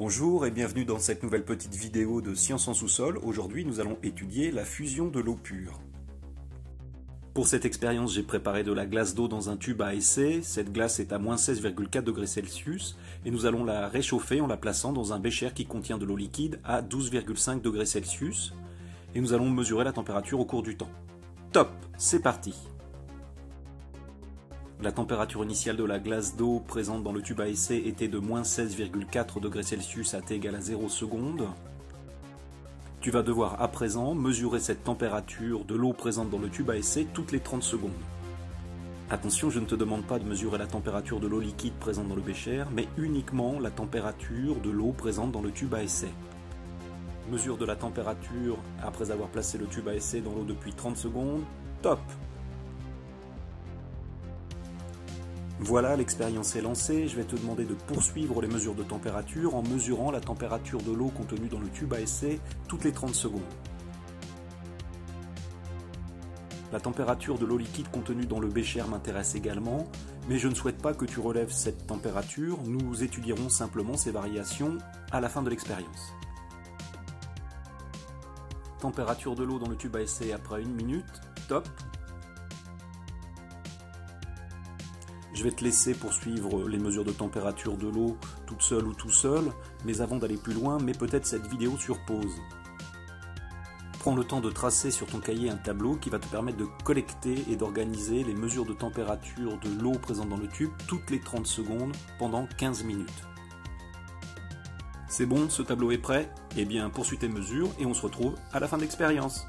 Bonjour et bienvenue dans cette nouvelle petite vidéo de Science en sous-sol. Aujourd'hui, nous allons étudier la fusion de l'eau pure. Pour cette expérience, j'ai préparé de la glace d'eau dans un tube à essai. Cette glace est à moins 16,4 degrés Celsius et nous allons la réchauffer en la plaçant dans un bécher qui contient de l'eau liquide à 12,5 degrés Celsius et nous allons mesurer la température au cours du temps. Top, c'est parti! La température initiale de la glace d'eau présente dans le tube à essai était de moins 16,4 degrés Celsius à t égale à 0 secondes. Tu vas devoir à présent mesurer cette température de l'eau présente dans le tube à essai toutes les 30 secondes. Attention, je ne te demande pas de mesurer la température de l'eau liquide présente dans le bécher, mais uniquement la température de l'eau présente dans le tube à essai. Mesure de la température après avoir placé le tube à essai dans l'eau depuis 30 secondes. Top! Voilà, l'expérience est lancée. Je vais te demander de poursuivre les mesures de température en mesurant la température de l'eau contenue dans le tube à essai toutes les 30 secondes. La température de l'eau liquide contenue dans le bécher m'intéresse également, mais je ne souhaite pas que tu relèves cette température. Nous étudierons simplement ces variations à la fin de l'expérience. Température de l'eau dans le tube à essai après 1 minute. Top! Je vais te laisser poursuivre les mesures de température de l'eau toute seule ou tout seul, mais avant d'aller plus loin, mets peut-être cette vidéo sur pause. Prends le temps de tracer sur ton cahier un tableau qui va te permettre de collecter et d'organiser les mesures de température de l'eau présente dans le tube toutes les 30 secondes pendant 15 minutes. C'est bon, ce tableau est prêt? Eh bien, poursuis tes mesures et on se retrouve à la fin de l'expérience.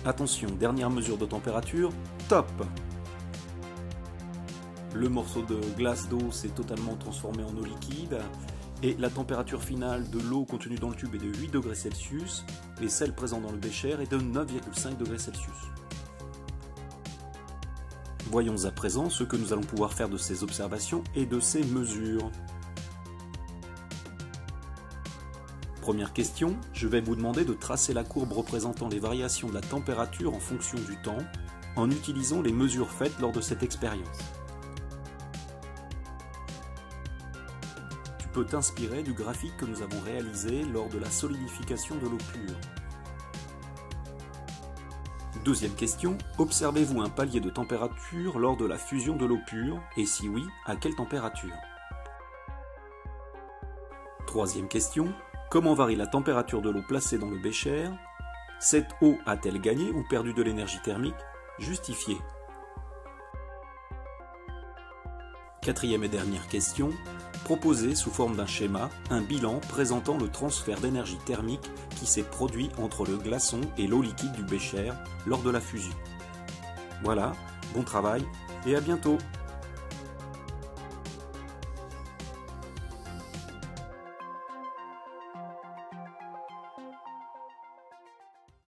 Attention, dernière mesure de température, top! Le morceau de glace d'eau s'est totalement transformé en eau liquide et la température finale de l'eau contenue dans le tube est de 8 degrés Celsius et celle présente dans le bécher est de 9,5 degrés Celsius. Voyons à présent ce que nous allons pouvoir faire de ces observations et de ces mesures. Première question, je vais vous demander de tracer la courbe représentant les variations de la température en fonction du temps en utilisant les mesures faites lors de cette expérience. Tu peux t'inspirer du graphique que nous avons réalisé lors de la solidification de l'eau pure. Deuxième question, observez-vous un palier de température lors de la fusion de l'eau pure et si oui, à quelle température? Troisième question, comment varie la température de l'eau placée dans le bécher? Cette eau a-t-elle gagné ou perdu de l'énergie thermique? Justifiez. Quatrième et dernière question, proposez sous forme d'un schéma un bilan présentant le transfert d'énergie thermique qui s'est produit entre le glaçon et l'eau liquide du bécher lors de la fusion. Voilà, bon travail et à bientôt!